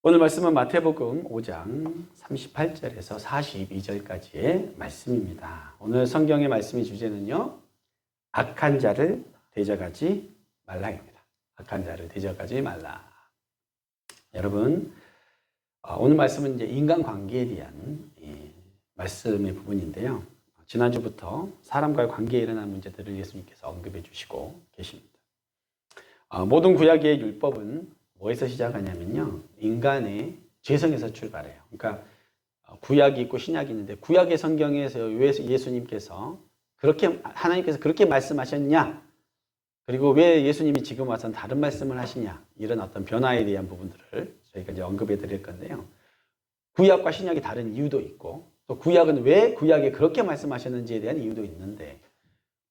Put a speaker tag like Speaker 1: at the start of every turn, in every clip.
Speaker 1: 오늘 말씀은 마태복음 5장 38절에서 42절까지의 말씀입니다. 오늘 성경의 말씀의 주제는요, 악한 자를 대적하지 말라입니다. 악한 자를 대적하지 말라. 여러분, 오늘 말씀은 이제 인간관계에 대한 말씀의 부분인데요. 지난주부터 사람과의 관계에 일어난 문제들을 예수님께서 언급해 주시고 계십니다. 모든 구약의 율법은 뭐에서 시작하냐면요, 인간의 죄성에서 출발해요. 그러니까 구약이 있고 신약이 있는데, 구약의 성경에서 왜 예수님께서 하나님께서 그렇게 말씀하셨냐, 그리고 왜 예수님이 지금 와서는 다른 말씀을 하시냐, 이런 어떤 변화에 대한 부분들을 저희가 이제 언급해 드릴 건데요. 구약과 신약이 다른 이유도 있고, 또 구약은 왜 구약에 그렇게 말씀하셨는지에 대한 이유도 있는데,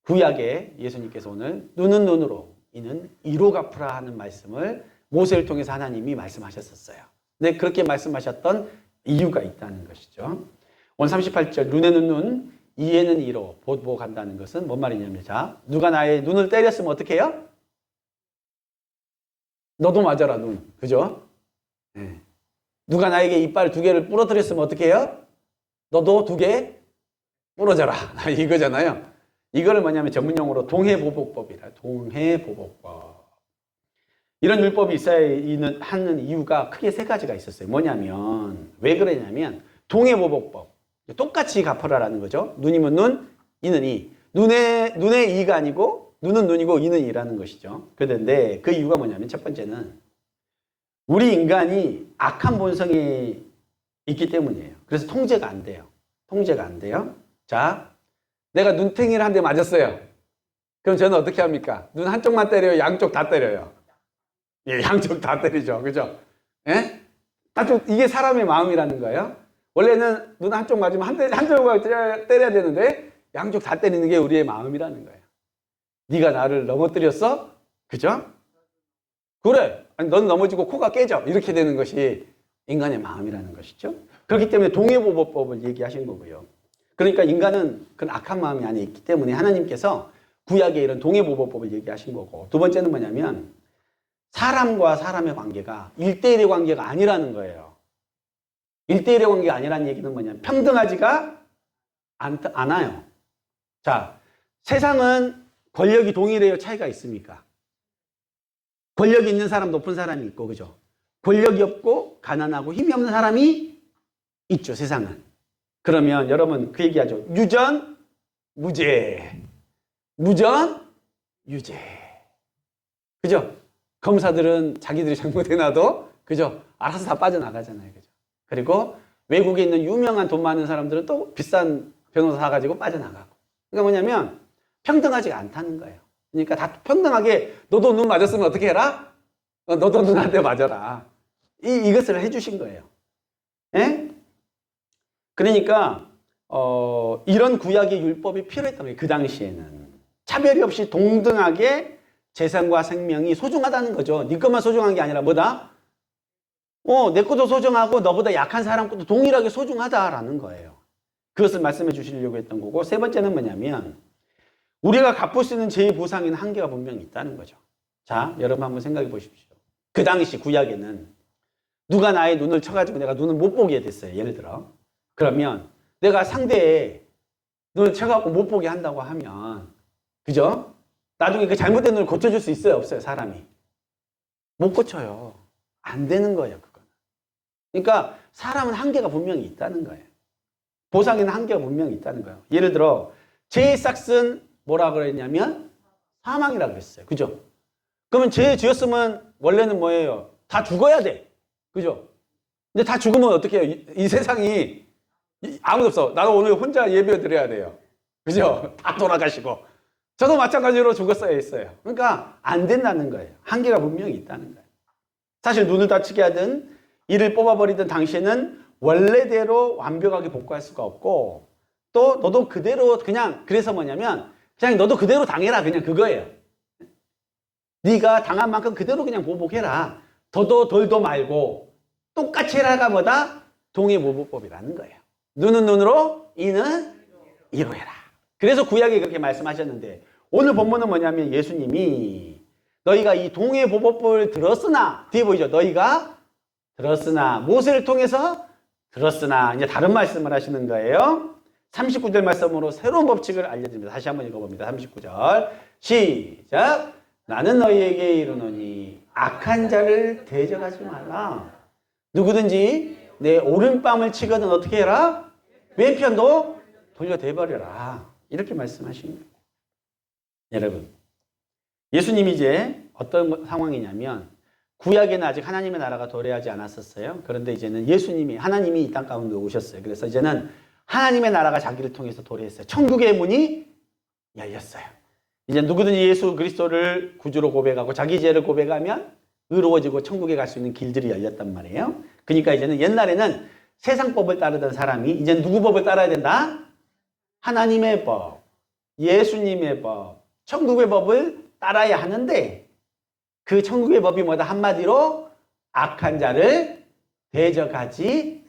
Speaker 1: 구약에 예수님께서 오늘 눈은 눈으로, 이는 이로 갚으라 하는 말씀을 모세를 통해서 하나님이 말씀하셨었어요. 근데 그렇게 말씀하셨던 이유가 있다는 것이죠. 오늘 38절, 눈에는 눈, 이에는 이로 보복한다는 것은 뭔 말이냐면, 자, 누가 나의 눈을 때렸으면 어떻게 해요? 너도 맞아라, 눈. 그죠? 네. 누가 나에게 이빨 2개를 부러뜨렸으면 어떻게 해요? 너도 2개 부러져라. 이거잖아요. 이거를 뭐냐면 전문용어로 동해보복법이라. 동해보복법. 이런 율법이 있어야 하는 이유가 크게 3가지가 있었어요. 뭐냐면, 왜 그러냐면, 동해보복법. 똑같이 갚으라라는 거죠. 눈이면 눈, 이는 이. 눈의 이가 아니고, 눈은 눈이고, 이는 이라는 것이죠. 그런데 그 이유가 뭐냐면, 첫 번째는, 우리 인간이 악한 본성이 있기 때문이에요. 그래서 통제가 안 돼요. 통제가 안 돼요. 자, 내가 눈탱이를 한 대 맞았어요. 그럼 저는 어떻게 합니까? 눈 한쪽만 때려요? 양쪽 다 때려요? 예, 양쪽 다 때리죠. 그죠? 예? 한쪽, 이게 사람의 마음이라는 거예요. 원래는 눈 한쪽 맞으면 한쪽만 때려야 되는데, 양쪽 다 때리는 게 우리의 마음이라는 거예요. 네가 나를 넘어뜨렸어? 그죠? 그래. 아니, 넌 넘어지고 코가 깨져. 이렇게 되는 것이 인간의 마음이라는 것이죠. 그렇기 때문에 동해보복법을 얘기하신 거고요. 그러니까 인간은 그런 악한 마음이 안에 있기 때문에 하나님께서 구약에 이런 동해보복법을 얘기하신 거고, 두 번째는 뭐냐면, 사람과 사람의 관계가 1대1의 관계가 아니라는 거예요. 1대1의 관계가 아니라는 얘기는 뭐냐면 평등하지가 않아요. 자, 세상은 권력이 동일해요? 차이가 있습니까? 권력이 있는 사람, 높은 사람이 있고, 그죠? 권력이 없고 가난하고 힘이 없는 사람이 있죠, 세상은. 그러면 여러분 그 얘기하죠. 유전, 무죄. 무전, 유죄. 그죠? 검사들은 자기들이 잘못해놔도, 그죠? 알아서 다 빠져나가잖아요. 그죠? 그리고 외국에 있는 유명한 돈 많은 사람들은 또 비싼 변호사 사가지고 빠져나가고. 그러니까 뭐냐면 평등하지가 않다는 거예요. 그러니까 다 평등하게, 너도 눈 맞았으면 어떻게 해라? 너도 눈한테 맞아라. 이것을 해주신 거예요. 예? 그러니까, 이런 구약의 율법이 필요했던 거예요. 그 당시에는. 차별이 없이 동등하게 재산과 생명이 소중하다는 거죠. 네 것만 소중한 게 아니라 뭐다? 내 것도 소중하고 너보다 약한 사람 것도 동일하게 소중하다라는 거예요. 그것을 말씀해 주시려고 했던 거고, 세 번째는 뭐냐면, 우리가 갚을 수 있는 죄의 보상에는 한계가 분명히 있다는 거죠. 자, 여러분 한번 생각해 보십시오. 그 당시 구약에는 누가 나의 눈을 쳐가지고 내가 눈을 못 보게 됐어요. 예를 들어. 그러면 내가 상대의 눈을 쳐갖고 못 보게 한다고 하면, 그죠? 나중에 그 잘못된 눈을 고쳐줄 수 있어요? 없어요? 사람이? 못 고쳐요. 안 되는 거예요, 그거는. 그러니까 사람은 한계가 분명히 있다는 거예요. 보상에는 한계가 분명히 있다는 거예요. 예를 들어, 죄의 싹은 뭐라 그랬냐면 사망이라고 그랬어요. 그죠? 그러면 죄 지었으면 원래는 뭐예요? 다 죽어야 돼. 그죠? 근데 다 죽으면 어떻게 해요? 이 세상이 아무도 없어. 나도 오늘 혼자 예배 드려야 돼요. 그죠? 다 돌아가시고. 저도 마찬가지로 죽었어야 했어요. 그러니까 안 된다는 거예요. 한계가 분명히 있다는 거예요. 사실 눈을 다치게 하든 이를 뽑아버리든 당시에는 원래대로 완벽하게 복구할 수가 없고, 또 너도 그대로 그냥, 그래서 뭐냐면 그냥 너도 그대로 당해라, 그냥 그거예요. 네가 당한 만큼 그대로 그냥 보복해라. 더도 덜도 말고 똑같이 해라가 뭐다? 동해보복법이라는 거예요. 눈은 눈으로, 이는 이로 해라. 그래서 구약에 그렇게 말씀하셨는데, 오늘 본문은 뭐냐면 예수님이 너희가 이 동해보복법을 들었으나, 뒤에 보이죠? 너희가 들었으나 무엇을 통해서? 들었으나 이제 다른 말씀을 하시는 거예요. 39절 말씀으로 새로운 법칙을 알려드립니다. 다시 한번 읽어봅니다. 39절 시작. 나는 너희에게 이르노니 악한 자를 대적하지 말라. 누구든지 내 오른뺨을 치거든 어떻게 해라? 왼편도 돌려대버려라. 이렇게 말씀하십니다. 여러분, 예수님이 이제 어떤 상황이냐면 구약에는 아직 하나님의 나라가 도래하지 않았었어요. 그런데 이제는 하나님이 이 땅 가운데 오셨어요. 그래서 이제는 하나님의 나라가 자기를 통해서 도래했어요. 천국의 문이 열렸어요. 이제 누구든지 예수 그리스도를 구주로 고백하고 자기 죄를 고백하면 의로워지고 천국에 갈 수 있는 길들이 열렸단 말이에요. 그러니까 이제는 옛날에는 세상 법을 따르던 사람이 이제 누구 법을 따라야 된다? 하나님의 법, 예수님의 법, 천국의 법을 따라야 하는데 그 천국의 법이 뭐다? 한마디로 악한 자를 대적하지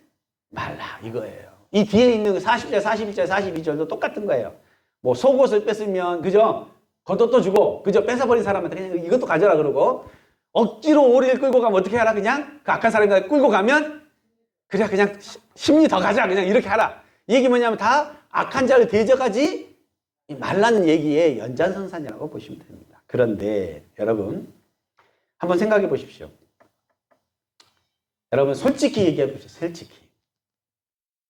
Speaker 1: 말라 이거예요. 이 뒤에 있는 40절, 41절, 42절도 똑같은 거예요. 뭐 속옷을 뺏으면 그죠? 겉옷도 주고 그죠? 뺏어버린 사람한테 그냥 이것도 가져라 그러고 억지로 오리를 끌고 가면 어떻게 하라? 그냥 그 악한 사람이 끌고 가면 그냥 심리 더 가자 그냥 이렇게 하라. 이 얘기 뭐냐면 다 악한 자를 대적하지 말라는 얘기의 연장선상이라고 보시면 됩니다. 그런데 여러분 한번 생각해 보십시오. 여러분 솔직히 얘기해 보십시오. 솔직히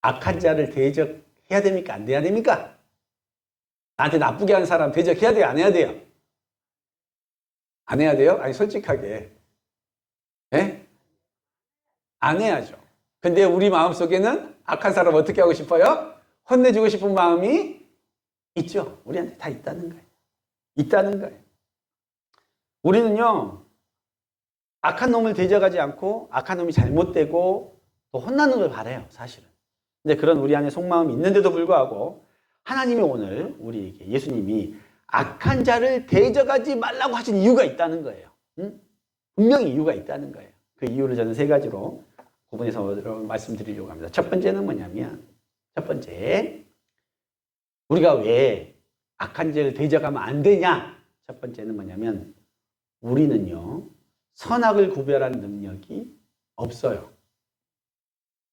Speaker 1: 악한 자를 대적해야 됩니까? 안 돼야 됩니까? 나한테 나쁘게 하는 사람 대적해야 돼요? 안 해야 돼요? 안 해야 돼요? 아니 솔직하게 예? 안 해야죠. 근데 우리 마음속에는 악한 사람 어떻게 하고 싶어요? 혼내주고 싶은 마음이 있죠. 우리한테 다 있다는 거예요. 있다는 거예요. 우리는요 악한 놈을 대적하지 않고 악한 놈이 잘못되고 또 혼나는 걸 바라요. 사실은. 근데 그런 우리 안에 속마음이 있는데도 불구하고 하나님이 오늘 우리에게 예수님이 악한 자를 대적하지 말라고 하신 이유가 있다는 거예요. 응? 분명히 이유가 있다는 거예요. 그 이유를 저는 세 가지로 구분해서 말씀드리려고 합니다. 첫 번째는 뭐냐면 첫 번째 우리가 왜 악한 자를 대적하면 안 되냐? 첫 번째는 뭐냐면 우리는요 선악을 구별하는 능력이 없어요.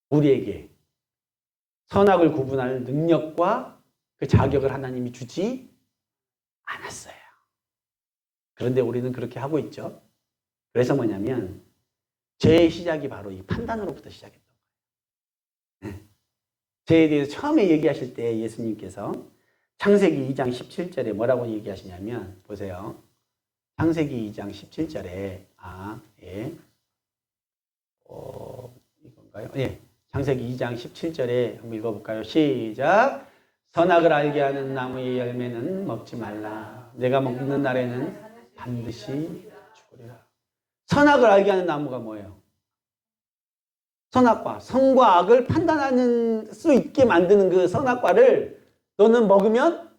Speaker 1: 우리에게 선악을 구분할 능력과 그 자격을 하나님이 주지 않았어요. 그런데 우리는 그렇게 하고 있죠. 그래서 뭐냐면 죄의 시작이 바로 이 판단으로부터 시작했던 거예요. 죄에 대해서 처음에 얘기하실 때 예수님께서 창세기 2장 17절에 뭐라고 얘기하시냐면 보세요. 창세기 2장 17절에 이건가요? 예. 창세기 2장 17절에 한번 읽어볼까요? 시작. 선악을 알게 하는 나무의 열매는 먹지 말라. 내가 먹는 날에는 반드시 죽으리라. 선악을 알게 하는 나무가 뭐예요? 선악과 선과 악을 판단하는 수 있게 만드는 그 선악과를 너는 먹으면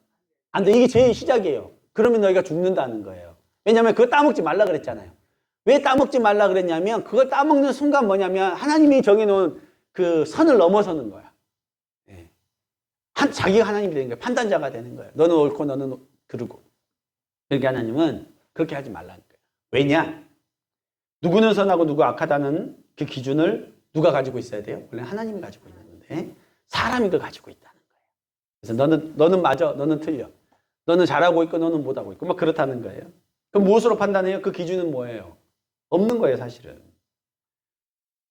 Speaker 1: 안 돼. 이게 제일 시작이에요. 그러면 너희가 죽는다는 거예요. 왜냐하면 그거 따먹지 말라 그랬잖아요. 왜 따먹지 말라 그랬냐면 그걸 따먹는 순간 뭐냐면 하나님이 정해놓은 그 선을 넘어서는 거야. 예. 자기가 하나님이 되는 거야. 판단자가 되는 거야. 너는 옳고 너는 그르고. 그러니까 하나님은 그렇게 하지 말라는 거야. 왜냐? 누구는 선하고 누구 악하다는 그 기준을 누가 가지고 있어야 돼요? 원래 하나님이 가지고 있는데 사람이 그걸 가지고 있다는 거예요. 그래서 너는 맞아, 너는 틀려. 너는 잘하고 있고 너는 못하고 있고 막 그렇다는 거예요. 그럼 무엇으로 판단해요? 그 기준은 뭐예요? 없는 거예요, 사실은.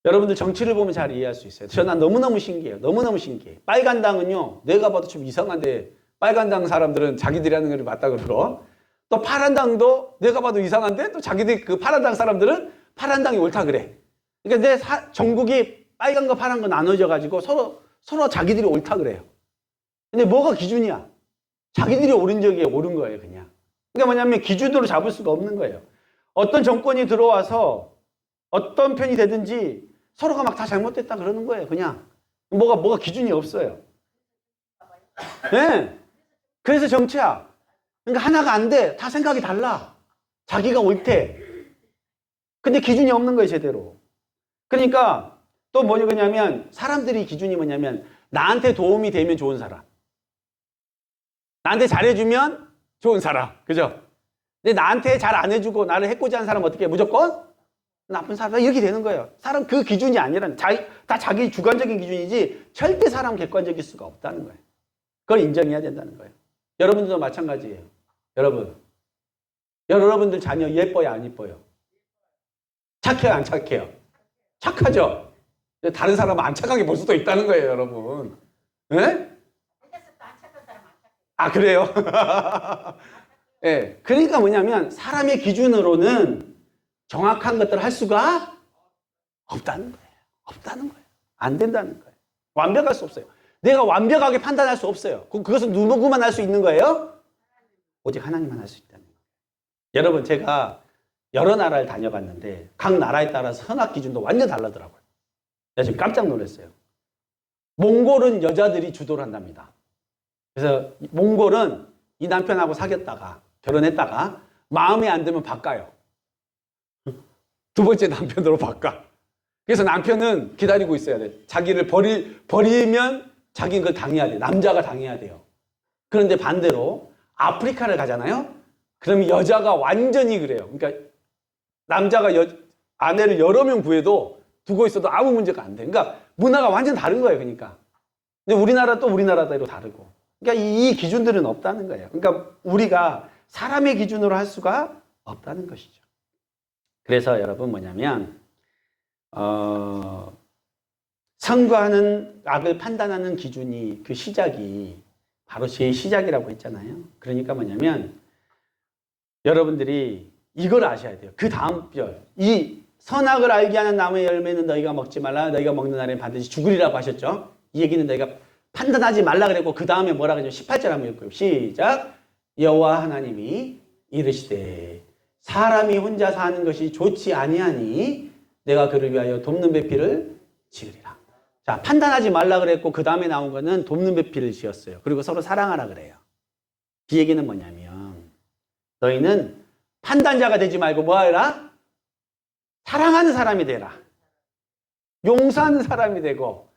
Speaker 1: 여러분들 정치를 보면 잘 이해할 수 있어요. 저는 너무너무 신기해요. 너무너무 신기해. 빨간 당은요, 내가 봐도 좀 이상한데 빨간 당 사람들은 자기들이 하는 걸 맞다고 그러고 또 파란 당도 내가 봐도 이상한데 또 자기들 그 파란 당 사람들은 파란 당이 옳다 그래. 그러니까 전국이 빨간 거 파란 거 나눠져 가지고 서로 자기들이 옳다 그래요. 근데 뭐가 기준이야? 자기들이 옳은 적이 옳은 거예요, 그냥. 그러니까 뭐냐면 기준으로 잡을 수가 없는 거예요. 어떤 정권이 들어와서 어떤 편이 되든지 서로가 막 다 잘못됐다 그러는 거예요, 그냥. 뭐가 기준이 없어요. 네. 그래서 정치야. 그러니까 하나가 안 돼. 다 생각이 달라. 자기가 옳대. 근데 기준이 없는 거예요, 제대로. 그러니까 또 뭐냐면 사람들이 기준이 뭐냐면 나한테 도움이 되면 좋은 사람. 나한테 잘해주면 좋은 사람. 그죠? 근데 나한테 잘 안 해주고 나를 해코지 하는 사람은 어떻게 해? 무조건 나쁜 사람이다. 이렇게 되는 거예요. 사람 그 기준이 아니라 다 자기 주관적인 기준이지 절대 사람 객관적일 수가 없다는 거예요. 그걸 인정해야 된다는 거예요. 여러분들도 마찬가지예요. 여러분들 자녀 예뻐요, 안 예뻐요? 착해요, 안 착해요? 착하죠? 다른 사람은 안 착하게 볼 수도 있다는 거예요, 여러분. 예? 아, 그래요? 예. 그러니까 뭐냐면 사람의 기준으로는 정확한 것들을 할 수가 없다는 거예요. 없다는 거예요. 안 된다는 거예요. 완벽할 수 없어요. 내가 완벽하게 판단할 수 없어요. 그것은 누구만 할 수 있는 거예요? 오직 하나님만 할 수 있다는 거예요. 여러분, 제가 여러 나라를 다녀봤는데 각 나라에 따라서 선악 기준도 완전 다르더라고요. 제가 지금 깜짝 놀랐어요. 몽골은 여자들이 주도를 한답니다. 그래서 몽골은 이 남편하고 사귀었다가 결혼했다가 마음에 안 들면 바꿔요. 두 번째 남편으로 바꿔. 그래서 남편은 기다리고 있어야 돼. 자기를 버리면 자기는 그걸 당해야 돼. 남자가 당해야 돼요. 그런데 반대로 아프리카를 가잖아요. 그러면 여자가 완전히 그래요. 그러니까 남자가 아내를 여러 명 구해도 두고 있어도 아무 문제가 안 돼. 그러니까 문화가 완전 다른 거예요. 그러니까. 근데 우리나라 또 우리나라대로 다르고. 그러니까 이 기준들은 없다는 거예요. 그러니까 우리가 사람의 기준으로 할 수가 없다는 것이죠. 그래서 여러분 뭐냐면 선과하는 악을 판단하는 기준이 그 시작이 바로 제 시작이라고 했잖아요. 그러니까 뭐냐면 여러분들이 이걸 아셔야 돼요. 그 다음 절, 이 선악을 알게 하는 나무의 열매는 너희가 먹지 말라. 너희가 먹는 날에는 반드시 죽으리라고 하셨죠. 이 얘기는 너희가 판단하지 말라 그랬고 그 다음에 뭐라 그러죠? 18절 한번 읽고요. 시작. 여호와 하나님이 이르시되 사람이 혼자 사는 것이 좋지 아니하니 내가 그를 위하여 돕는 배필을 지으리라. 자, 판단하지 말라 그랬고 그 다음에 나온 거는 돕는 배필을 지었어요. 그리고 서로 사랑하라 그래요. 이 얘기는 뭐냐면 너희는 판단자가 되지 말고 뭐 하라? 사랑하는 사람이 되라. 용서하는 사람이 되고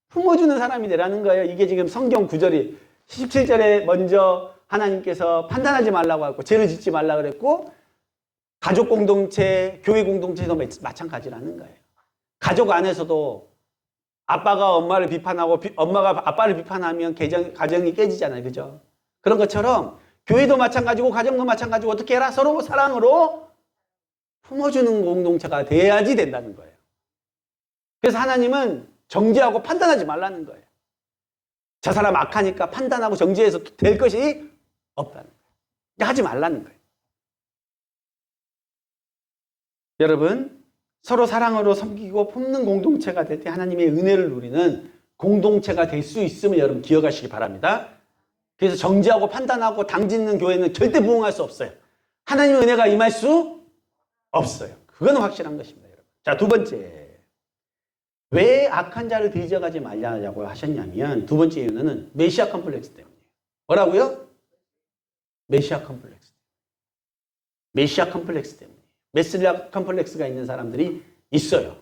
Speaker 1: 품어주는 사람이 되라는 거예요. 이게 지금 성경 구절이 17절에 먼저 하나님께서 판단하지 말라고 하고 죄를 짓지 말라 그랬고 가족 공동체, 교회 공동체도 마찬가지라는 거예요. 가족 안에서도 아빠가 엄마를 비판하고 엄마가 아빠를 비판하면 가정이 깨지잖아요. 그죠? 그런 것처럼 교회도 마찬가지고 가정도 마찬가지고 어떻게 해라? 서로 사랑으로 품어주는 공동체가 돼야지 된다는 거예요. 그래서 하나님은 정죄하고 판단하지 말라는 거예요. 저 사람 악하니까 판단하고 정죄해서 될 것이 없다는 거예요. 하지 말라는 거예요. 여러분, 서로 사랑으로 섬기고 품는 공동체가 될 때 하나님의 은혜를 누리는 공동체가 될 수 있음을 여러분 기억하시기 바랍니다. 그래서 정죄하고 판단하고 당짓는 교회는 절대 부흥할 수 없어요. 하나님의 은혜가 임할 수 없어요. 그건 확실한 것입니다, 여러분. 자, 두 번째. 왜 악한 자를 뒤져가지 말라고 하셨냐면 두 번째 이유는 메시아 컴플렉스 때문이에요. 뭐라고요? 메시아 컴플렉스. 메시아 컴플렉스 때문이에요. 메시아 컴플렉스가 있는 사람들이 있어요.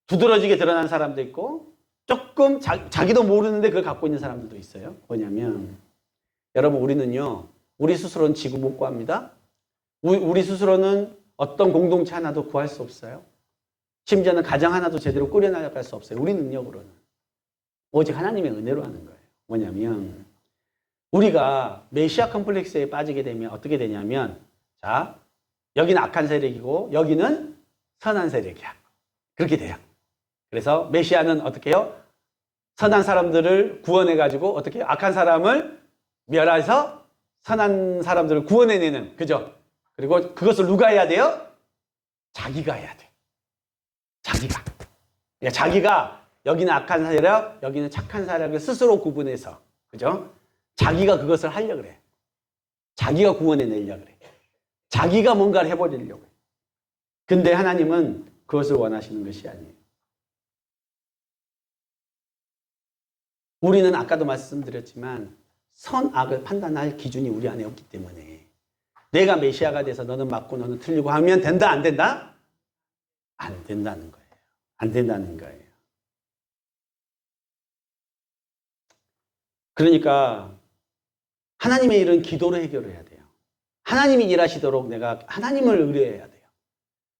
Speaker 1: 두드러지게 드러난 사람도 있고 조금 자기도 모르는데 그걸 갖고 있는 사람들도 있어요. 뭐냐면 여러분 우리는요. 우리 스스로는 지구 못 구합니다. 우리 스스로는 어떤 공동체 하나도 구할 수 없어요. 심지어는 가정 하나도 제대로 꾸려나갈 수 없어요. 우리 능력으로는. 오직 하나님의 은혜로 하는 거예요. 뭐냐면 우리가 메시아 컴플렉스에 빠지게 되면 어떻게 되냐면 자, 여기는 악한 세력이고 여기는 선한 세력이야. 그렇게 돼요. 그래서 메시아는 어떻게 해요? 선한 사람들을 구원해가지고 어떻게 해요? 악한 사람을 멸해서 선한 사람들을 구원해내는, 그죠? 그리고 그것을 누가 해야 돼요? 자기가 해야 돼. 자기가. 그러니까 자기가 여기는 악한 세력, 여기는 착한 세력을 스스로 구분해서, 그죠? 자기가 그것을 하려고 그래. 자기가 구원해내려고 그래. 자기가 뭔가를 해버리려고 해. 근데 하나님은 그것을 원하시는 것이 아니에요. 우리는 아까도 말씀드렸지만 선악을 판단할 기준이 우리 안에 없기 때문에 내가 메시아가 돼서 너는 맞고 너는 틀리고 하면 된다, 안 된다? 안 된다는 거예요. 안 된다는 거예요. 그러니까 하나님의 일은 기도로 해결해야 돼요. 하나님이 일하시도록 내가 하나님을 의뢰해야 돼요.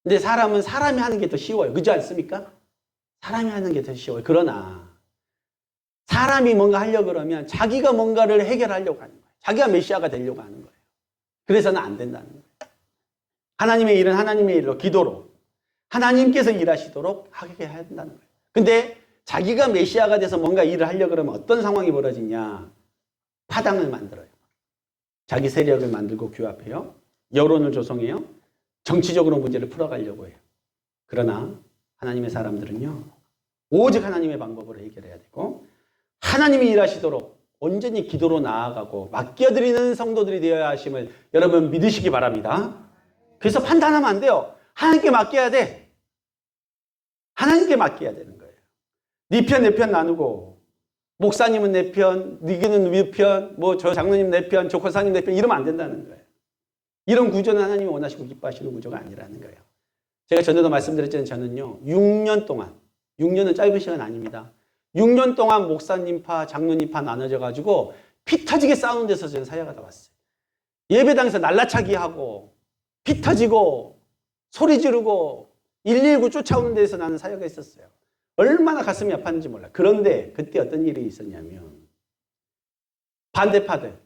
Speaker 1: 근데 사람은 사람이 하는 게 더 쉬워요. 그렇지 않습니까? 사람이 하는 게 더 쉬워요. 그러나 사람이 뭔가 하려고 그러면 자기가 뭔가를 해결하려고 하는 거예요. 자기가 메시아가 되려고 하는 거예요. 그래서는 안 된다는 거예요. 하나님의 일은 하나님의 일로, 기도로 하나님께서 일하시도록 하게 해야 된다는 거예요. 근데 자기가 메시아가 돼서 뭔가 일을 하려고 그러면 어떤 상황이 벌어지냐? 파당을 만들어요. 자기 세력을 만들고 규합해요. 여론을 조성해요. 정치적으로 문제를 풀어가려고 해요. 그러나 하나님의 사람들은요, 오직 하나님의 방법으로 해결해야 되고, 하나님이 일하시도록 온전히 기도로 나아가고 맡겨드리는 성도들이 되어야 하심을 여러분 믿으시기 바랍니다. 그래서 판단하면 안 돼요. 하나님께 맡겨야 돼. 하나님께 맡겨야 되는 거예요. 네 편, 내 편 나누고, 목사님은 내 편, 니는 네 편, 뭐 저 장로님 내 편, 저 권사님 내 편, 이러면 안 된다는 거예요. 이런 구조는 하나님이 원하시고 기뻐하시는 구조가 아니라는 거예요. 제가 전에도 말씀드렸잖아요. 저는요, 6년 동안, 6년은 짧은 시간 아닙니다. 6년 동안 목사님파, 장로님파 나눠져가지고 피 터지게 싸우는 데서 저는 사역하다 왔어요. 예배당에서 날라차기 하고, 피 터지고, 소리 지르고, 119 쫓아오는 데서 나는 사역을 했었어요. 얼마나 가슴이 아팠는지 몰라요. 그런데 그때 어떤 일이 있었냐면, 반대파들,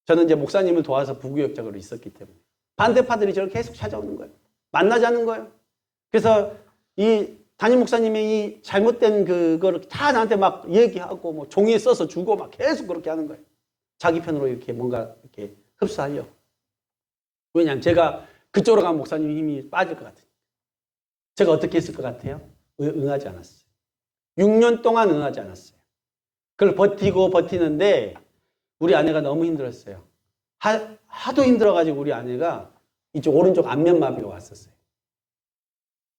Speaker 1: 저는 이제 목사님을 도와서 부구역적으로 있었기 때문에 반대파들이 저를 계속 찾아오는 거예요. 만나자는 거예요. 그래서 이 담임 목사님의 이 잘못된 그거를 다 나한테 막 얘기하고 뭐 종이에 써서 주고 막 계속 그렇게 하는 거예요. 자기 편으로 이렇게 뭔가 이렇게 흡수하려고. 왜냐하면 제가 그쪽으로 가면 목사님 힘이 빠질 것 같아요. 제가 어떻게 했을 것 같아요? 응하지 않았어요. 6년 동안 응하지 않았어요. 그걸 버티고 버티는데 우리 아내가 너무 힘들었어요. 하도 힘들어가지고 우리 아내가 이쪽 오른쪽 안면마비가 왔었어요.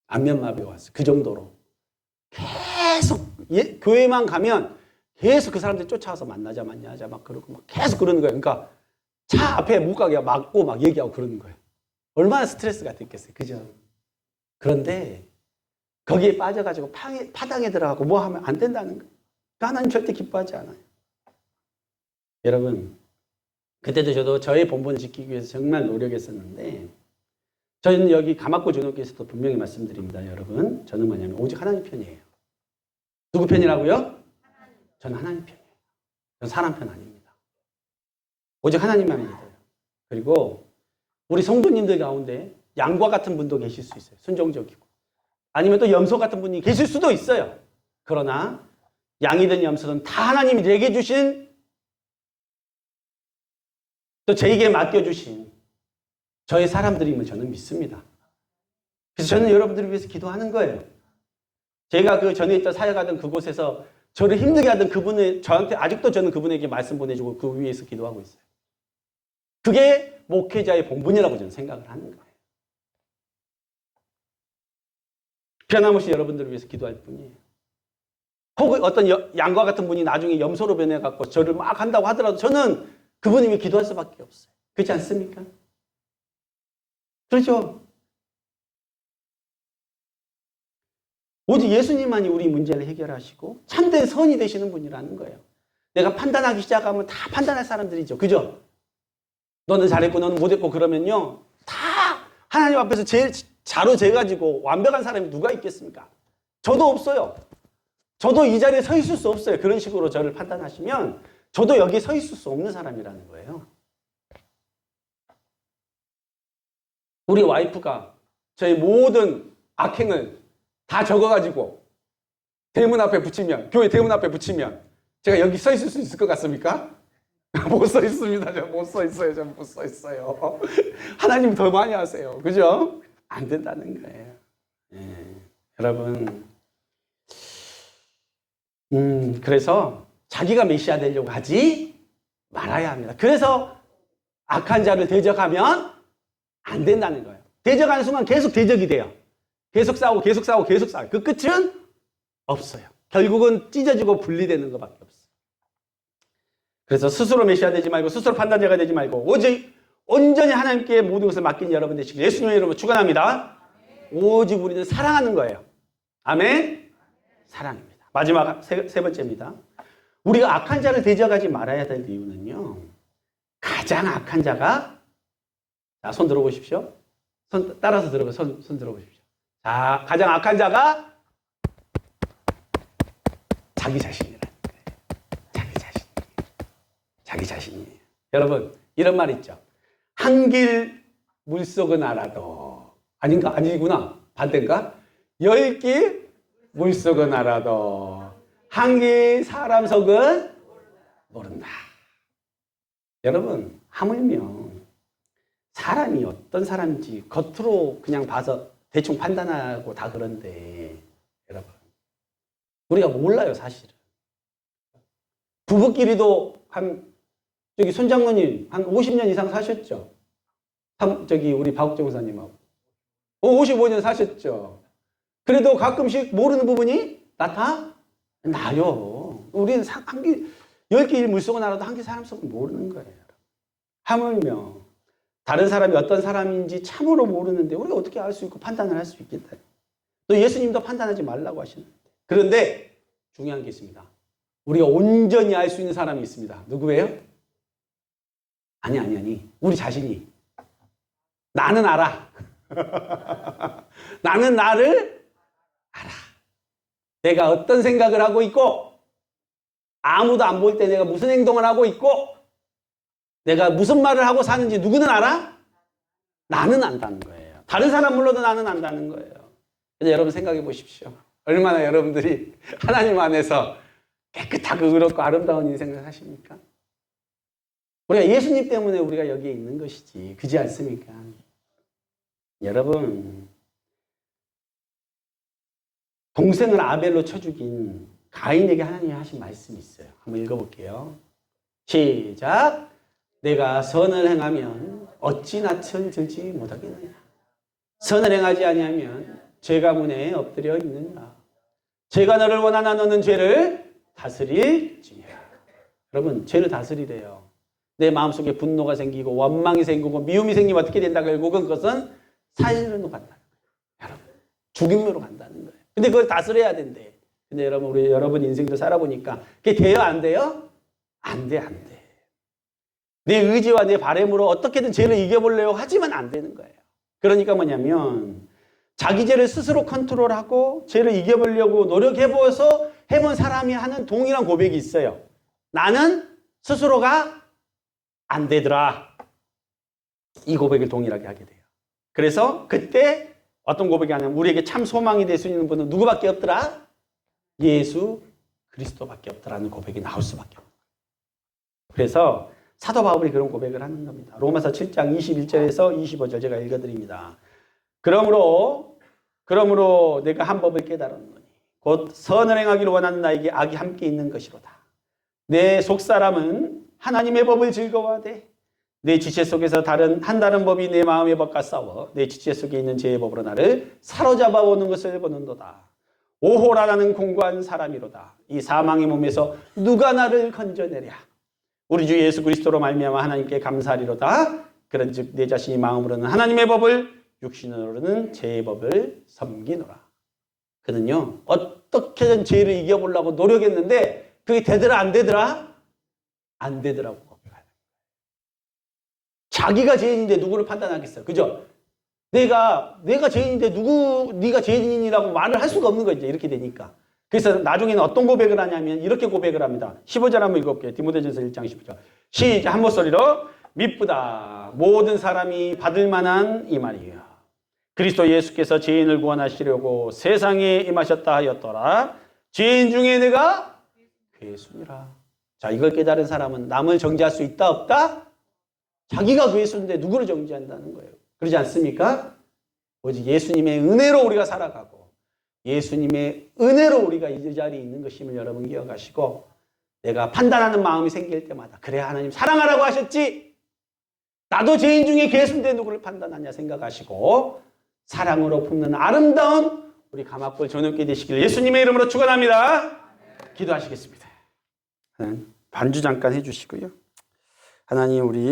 Speaker 1: 안면마비가 왔어요. 그 정도로. 계속 교회만 가면 계속 그 사람들이 쫓아와서 만나자 막 그러고 막 계속 그러는 거예요. 그러니까 차 앞에 못 가게 막고 막 얘기하고 그러는 거예요. 얼마나 스트레스가 됐겠어요. 그죠? 그런데 거기에 빠져가지고 파당에 들어가고 뭐 하면 안 된다는 거예요. 하나님 절대 기뻐하지 않아요. 여러분, 그때도 저도 저의 본분을 지키기 위해서 정말 노력했었는데, 저는 여기 가마코 전업교에서도 분명히 말씀드립니다. 여러분, 저는 뭐냐면 오직 하나님 편이에요. 누구 편이라고요? 저는 하나님 편이에요. 저는 사람 편 아닙니다. 오직 하나님만 믿어요. 그리고 우리 성도님들 가운데 양과 같은 분도 계실 수 있어요. 순종적이고. 아니면 또 염소 같은 분이 계실 수도 있어요. 그러나 양이든 염소든 다 하나님이 내게 주신, 또 저에게 맡겨주신 저의 사람들임을 저는 믿습니다. 그래서 저는 여러분들을 위해서 기도하는 거예요. 제가 그 전에 있던 사역하던 그곳에서 저를 힘들게 하던 그분을, 저한테 아직도 저는 그분에게 말씀 보내주고 그 위에서 기도하고 있어요. 그게 목회자의 본분이라고 저는 생각을 하는 거예요. 변함없이 여러분들을 위해서 기도할 뿐이에요. 혹은 어떤 양과 같은 분이 나중에 염소로 변해갖고 저를 막 한다고 하더라도 저는 그분이 왜 기도할 수밖에 없어요. 그렇지 않습니까? 그렇죠? 오직 예수님만이 우리 문제를 해결하시고 참된 선이 되시는 분이라는 거예요. 내가 판단하기 시작하면 다 판단할 사람들이죠. 그죠? 너는 잘했고 너는 못했고 그러면요, 다 하나님 앞에서 제일 자로 재가지고 완벽한 사람이 누가 있겠습니까? 저도 없어요. 저도 이 자리에 서 있을 수 없어요. 그런 식으로 저를 판단하시면 저도 여기 서 있을 수 없는 사람이라는 거예요. 우리 와이프가 저의 모든 악행을 다 적어가지고 대문 앞에 붙이면, 교회 대문 앞에 붙이면 제가 여기 서 있을 수 있을 것 같습니까? 못 서 있습니다. 저 못 서 있어요. 저 못 서 있어요. 하나님 더 많이 하세요. 그죠? 안 된다는 거예요. 여러분, 그래서 자기가 메시아 되려고 하지 말아야 합니다. 그래서 악한 자를 대적하면 안 된다는 거예요. 대적하는 순간 계속 대적이 돼요. 계속 싸우고 계속 싸우고 계속 싸우고 그 끝은 없어요. 결국은 찢어지고 분리되는 것밖에 없어요. 그래서 스스로 메시아 되지 말고 스스로 판단자가 되지 말고 오직 온전히 하나님께 모든 것을 맡긴 여러분 되시길 예수님의 이름으로 축원합니다. 오직 우리는 사랑하는 거예요. 아멘? 사랑입니다. 마지막 세 번째입니다. 우리가 악한 자를 대적하지 말아야 될 이유는요, 가장 악한 자가, 자, 손 들어보십시오. 따라서 들어보, 손 들어보십시오. 자, 가장 악한 자가 자기 자신이라는 거예요. 자기 자신이에요. 여러분, 이런 말 있죠. 한길 물속은 알아도, 아닌가? 아니구나. 반대인가? 10길 물속은 알아도, 한길 사람 속은 모른다. 여러분, 하물며 사람이 어떤 사람인지 겉으로 그냥 봐서 대충 판단하고 다 그런데, 여러분, 우리가 몰라요, 사실은. 부부끼리도 저기 손장모님 한 50년 이상 사셨죠? 저기 우리 박욱정 목사님하고 55년 사셨죠? 그래도 가끔씩 모르는 부분이 나요. 우리는 한길 10개 물속은 알아도 한길 사람 속은 모르는 거예요. 하물며 다른 사람이 어떤 사람인지 참으로 모르는데 우리가 어떻게 알 수 있고 판단을 할 수 있겠다. 또 예수님도 판단하지 말라고 하시는데. 그런데 중요한 게 있습니다. 우리가 온전히 알 수 있는 사람이 있습니다. 누구예요? 아니. 우리 자신이. 나는 알아. 나는 나를 알아. 내가 어떤 생각을 하고 있고, 아무도 안 볼 때 내가 무슨 행동을 하고 있고, 내가 무슨 말을 하고 사는지 누구는 알아? 나는 안다는 거예요. 다른 사람 불러도 나는 안다는 거예요. 그래서 여러분 생각해 보십시오. 얼마나 여러분들이 하나님 안에서 깨끗하고 의롭고 아름다운 인생을 사십니까? 우리가 예수님 때문에 우리가 여기에 있는 것이지. 그지 않습니까? 여러분, 동생을 아벨로 쳐 죽인 가인에게 하나님이 하신 말씀이 있어요. 한번 읽어볼게요. 시작. 내가 선을 행하면 어찌 낯을 들지 못하겠느냐. 선을 행하지 아니하면 죄가 문에 엎드려 있느냐. 죄가 너를 원하나 너는 죄를 다스릴지니라. 여러분, 죄를 다스리래요. 내 마음속에 분노가 생기고 원망이 생기고 미움이 생기면 어떻게 된다? 결국은 그것은 사실로 간다는 거예요. 여러분, 죽임으로 간다는 거예요. 근데 그걸 다스려야 된대. 근데 여러분, 우리 여러분 인생도 살아보니까 그게 돼요? 안 돼요? 안 돼. 내 의지와 내 바람으로 어떻게든 죄를 이겨보려고 하지만 안 되는 거예요. 그러니까 뭐냐면 자기 죄를 스스로 컨트롤하고 죄를 이겨보려고 노력해보아서 해본 사람이 하는 동일한 고백이 있어요. 나는 스스로가 안 되더라. 이 고백을 동일하게 하게 돼요. 그래서 그때 어떤 고백이 하냐면 우리에게 참 소망이 될 수 있는 분은 누구밖에 없더라? 예수 그리스도밖에 없더라는 고백이 나올 수밖에 없어요. 그래서 사도 바울이 그런 고백을 하는 겁니다. 로마서 7장 21절에서 25절 제가 읽어드립니다. 그러므로 내가 한 법을 깨달았노니 곧 선을 행하기를 원하는 나에게 악이 함께 있는 것이로다. 내 속사람은 하나님의 법을 즐거워하되 내 지체 속에서 다른 법이 내 마음의 법과 싸워 내 지체 속에 있는 죄의 법으로 나를 사로잡아 오는 것을 보는도다. 오호라 나는 공고한 사람이로다. 이 사망의 몸에서 누가 나를 건져내랴. 우리 주 예수 그리스도로 말미암아 하나님께 감사하리로다. 그런즉 내 자신이 마음으로는 하나님의 법을 육신으로는 죄의 법을 섬기노라. 그는요 어떻게든 죄를 이겨보려고 노력했는데 그게 되더라 안 되더라? 안 되더라고. 자기가 죄인인데 누구를 판단하겠어? 그죠? 내가 죄인인데 네가 죄인이라고 말을 할 수가 없는 거죠. 이렇게 되니까. 그래서 나중에는 어떤 고백을 하냐면 이렇게 고백을 합니다. 15절 한번 읽어볼게요. 디모데전서 1장 15절. 시작 한 목소리로 미쁘다. 모든 사람이 받을 만한 이 말이에요. 그리스도 예수께서 죄인을 구원하시려고 세상에 임하셨다 하였더라. 죄인 중에 내가 괴수니라. 자, 이걸 깨달은 사람은 남을 정죄할 수 있다 없다? 자기가 괴수인데 누구를 정죄한다는 거예요. 그러지 않습니까? 오직 예수님의 은혜로 우리가 살아가고 예수님의 은혜로 우리가 이 자리에 있는 것임을 여러분 기억하시고 내가 판단하는 마음이 생길 때마다 그래 하나님 사랑하라고 하셨지 나도 죄인 중에 괴수인데 누구를 판단하냐 생각하시고 사랑으로 품는 아름다운 우리 가마불 저녁게 되시길 예수님의 이름으로 축원합니다. 기도하시겠습니다. 반주 잠깐 해주시고요. 하나님 우리